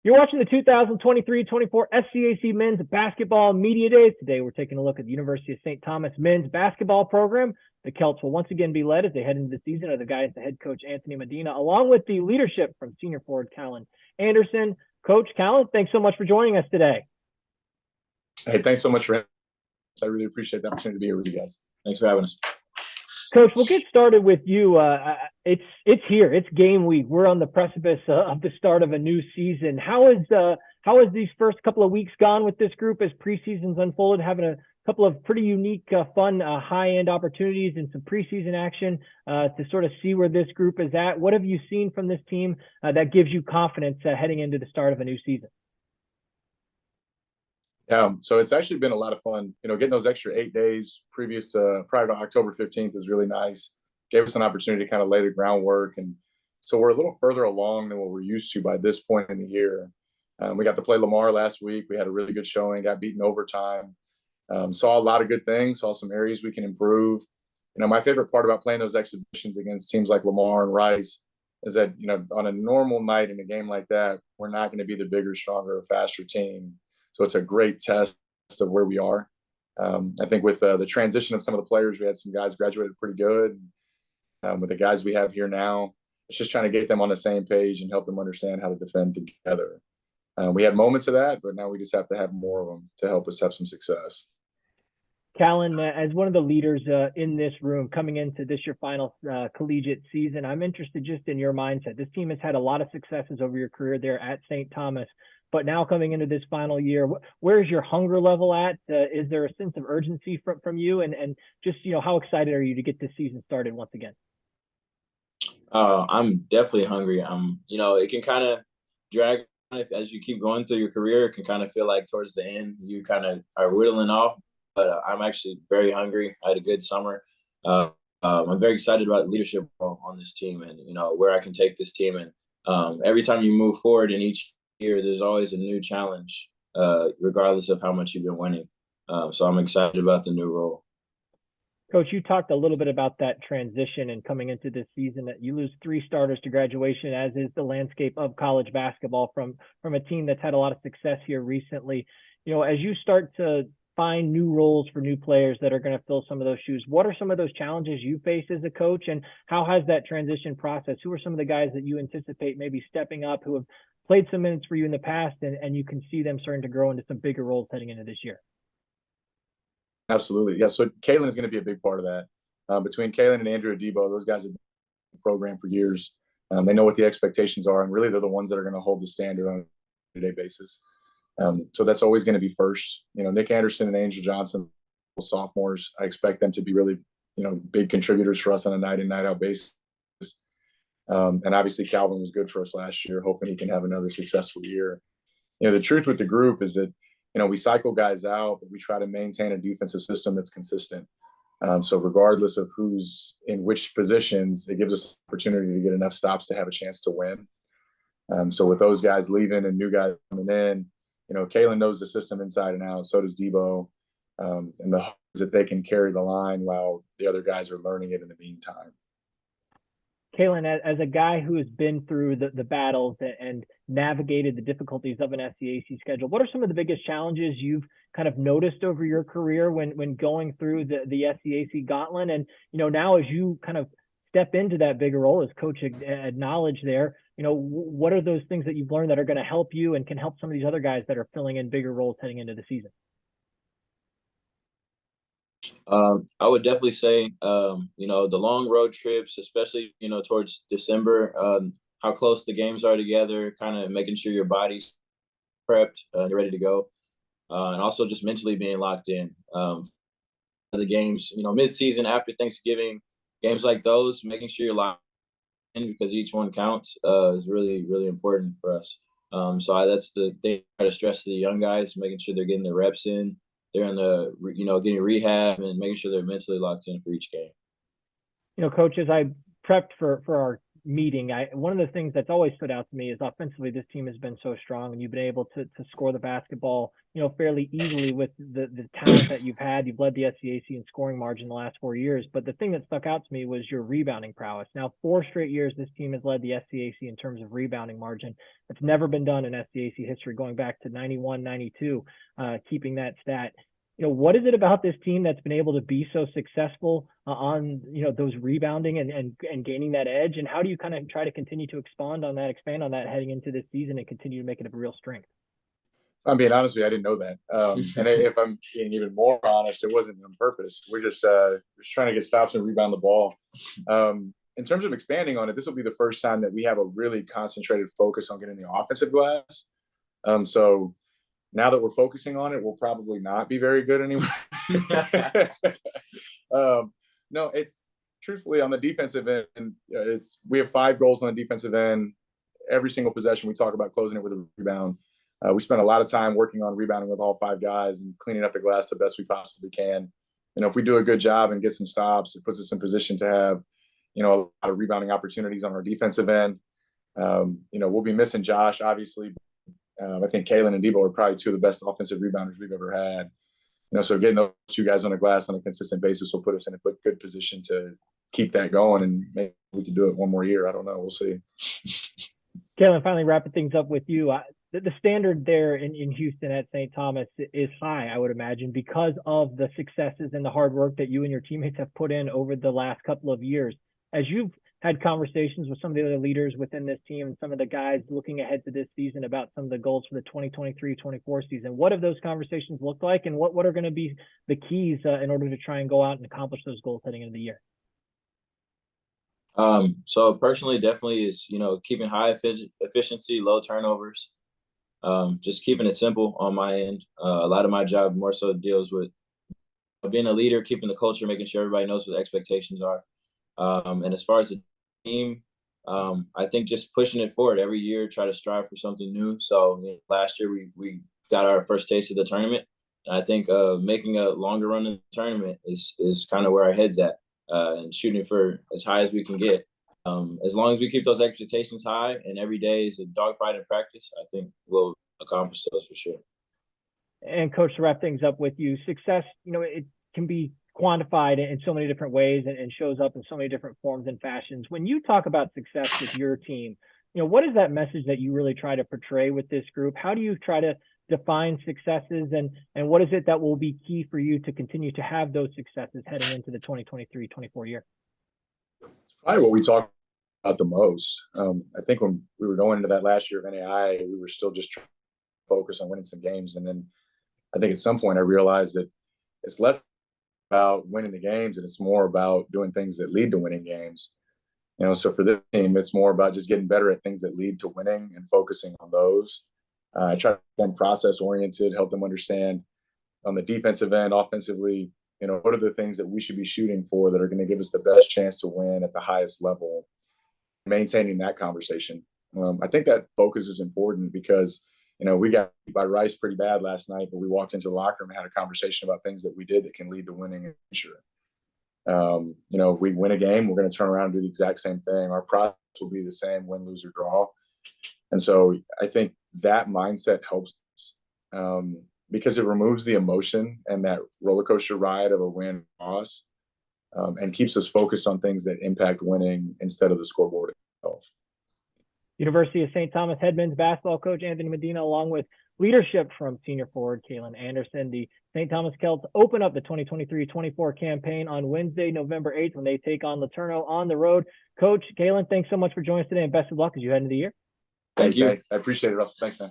You're watching the 2023-24 SCAC Men's Basketball Media Days. Today, we're taking a look at the University of St. Thomas men's basketball program. The Celts will once again be led as they head into the season of the guys, the head coach, Anthony Medina, along with the leadership from senior forward Calen Anderson. Coach Calen, thanks so much for joining us today. Hey, thanks so much for having us. I really appreciate the opportunity to be here with you guys. Thanks for having us. Coach, we'll get started with you. It's here. It's game week. We're on the precipice of the start of a new season. How has these first couple of weeks gone with this group as preseason's unfolded? Having a couple of pretty unique, fun, high-end opportunities and some preseason action to sort of see where this group is at. What have you seen from this team that gives you confidence heading into the start of a new season? Yeah, so it's actually been a lot of fun. Getting those extra 8 days prior to October 15th is really nice. Gave us an opportunity to kind of lay the groundwork. And so we're a little further along than what we're used to by this point in the year. We got to play Lamar last week. We had a really good showing, got beaten overtime. Saw a lot of good things, saw some areas we can improve. My favorite part about playing those exhibitions against teams like Lamar and Rice is that, on a normal night in a game like that, we're not going to be the bigger, stronger, faster team. So it's a great test of where we are. I think with the transition of some of the players, we had some guys graduated pretty good. With the guys we have here now, it's just trying to get them on the same page and help them understand how to defend together. We had moments of that, but now we just have to have more of them to help us have some success. Calen, as one of the leaders in this room coming into this your final collegiate season, I'm interested just in your mindset. This team has had a lot of successes over your career there at St. Thomas, but now coming into this final year, where's your hunger level at? Is there a sense of urgency from you? And just, how excited are you to get this season started once again? I'm definitely hungry. It can kind of drag as you keep going through your career. It can kind of feel like towards the end, you kind of are whittling off. But I'm actually very hungry. I had a good summer. I'm very excited about the leadership role on this team and, where I can take this team. And every time you move forward in each year, there's always a new challenge, regardless of how much you've been winning. So I'm excited about the new role. Coach, you talked a little bit about that transition and coming into this season that you lose 3 starters to graduation, as is the landscape of college basketball from a team that's had a lot of success here recently. As you start to find new roles for new players that are going to fill some of those shoes, what are some of those challenges you face as a coach, and how has that transition process? Who are some of the guys that you anticipate maybe stepping up who have played some minutes for you in the past and you can see them starting to grow into some bigger roles heading into this year? Absolutely. Yeah, so Calen is going to be a big part of that. Between Calen and Andrew Adebo, those guys have been in the program for years. They know what the expectations are, and really they're the ones that are going to hold the standard on a day-to-day basis. So that's always going to be first. Nick Anderson and Angel Johnson, sophomores, I expect them to be really, big contributors for us on a night in, night out basis. And obviously Calvin was good for us last year, hoping he can have another successful year. The truth with the group is that, we cycle guys out, but we try to maintain a defensive system that's consistent. So regardless of who's in which positions, it gives us an opportunity to get enough stops to have a chance to win. So with those guys leaving and new guys coming in, Calen knows the system inside and out. So does Debo. And the hope is that they can carry the line while the other guys are learning it in the meantime. Calen, as a guy who has been through the battles and navigated the difficulties of an SCAC schedule, what are some of the biggest challenges you've kind of noticed over your career when going through the SCAC gauntlet? And, now as you kind of step into that bigger role, as Coach acknowledged there, what are those things that you've learned that are going to help you and can help some of these other guys that are filling in bigger roles heading into the season? I would definitely say, the long road trips, especially, towards December, how close the games are together, kind of making sure your body's prepped and ready to go. And also just mentally being locked in. The games, mid-season after Thanksgiving, games like those, making sure you're locked in because each one counts is really, really important for us. So that's the thing I try to stress to the young guys, making sure they're getting their reps in. They're in the, getting rehab and making sure they're mentally locked in for each game. Coach, as I prepped for our meeting, one of the things that's always stood out to me is offensively, this team has been so strong, and you've been able to score the basketball, fairly easily with the talent that you've had. You've led the SCAC in scoring margin the last 4 years. But the thing that stuck out to me was your rebounding prowess. Now, 4 straight years, this team has led the SCAC in terms of rebounding margin. It's never been done in SCAC history, going back to 91, 92, keeping that stat. What is it about this team that's been able to be so successful on, those rebounding and gaining that edge? And how do you kind of try to continue to expand on that heading into this season and continue to make it a real strength? If I'm being honest with you, I didn't know that. And if I'm being even more honest, it wasn't on purpose. We're just trying to get stops and rebound the ball. In terms of expanding on it, this will be the first time that we have a really concentrated focus on getting the offensive glass. So now that we're focusing on it, we'll probably not be very good anymore. No, it's truthfully on the defensive end. We have 5 goals on the defensive end. Every single possession, we talk about closing it with a rebound. We spend a lot of time working on rebounding with all 5 guys and cleaning up the glass the best we possibly can. If we do a good job and get some stops, it puts us in position to have, a lot of rebounding opportunities on our defensive end. We'll be missing Josh, obviously. I think Calen and Debo are probably 2 of the best offensive rebounders we've ever had. So getting those 2 guys on the glass on a consistent basis will put us in a good position to keep that going, and maybe we can do it one more year. I don't know. We'll see. Calen, finally wrapping things up with you. The standard there in Houston at St. Thomas is high, I would imagine, because of the successes and the hard work that you and your teammates have put in over the last couple of years. As you've had conversations with some of the other leaders within this team and some of the guys looking ahead to this season about some of the goals for the 2023-24 season, what have those conversations looked like, and what are going to be the keys in order to try and go out and accomplish those goals heading into the year? So personally, definitely is, keeping high efficiency, low turnovers, just keeping it simple on my end. A lot of my job more so deals with being a leader, keeping the culture, making sure everybody knows what the expectations are. And as far as the team, I think just pushing it forward every year, try to strive for something new. So last year we got our first taste of the tournament. And I think making a longer run in the tournament is kind of where our head's at, and shooting for as high as we can get. As long as we keep those expectations high and every day is a dogfight in practice, I think we'll accomplish those for sure. And Coach, to wrap things up with you, success, it can be quantified in so many different ways and shows up in so many different forms and fashions. When you talk about success with your team, what is that message that you really try to portray with this group? How do you try to define successes, and what is it that will be key for you to continue to have those successes heading into the 2023-24 year? It's probably what we talk about the most. I think when we were going into that last year of NAI, we were still just trying to focus on winning some games. And then I think at some point I realized that it's less about winning the games and it's more about doing things that lead to winning games. So for this team, it's more about just getting better at things that lead to winning and focusing on those. I try to be process oriented, help them understand on the defensive end, offensively, what are the things that we should be shooting for that are going to give us the best chance to win at the highest level, maintaining that conversation. I think that focus is important because, we got beat by Rice pretty bad last night, but we walked into the locker room and had a conversation about things that we did that can lead to winning in the future. If we win a game, we're going to turn around and do the exact same thing. Our process will be the same, win, lose, or draw. And so I think that mindset helps us, because it removes the emotion and that roller coaster ride of a win or loss, and keeps us focused on things that impact winning instead of the scoreboard itself. University of St. Thomas head men's basketball coach Anthony Medina, along with leadership from senior forward Calen Anderson. The St. Thomas Celts open up the 2023-24 campaign on Wednesday, November 8th, when they take on LeTourneau on the road. Coach, Calen, thanks so much for joining us today, and best of luck as you head into the year. Thank you. Thanks. I appreciate it, Russell. Thanks, man.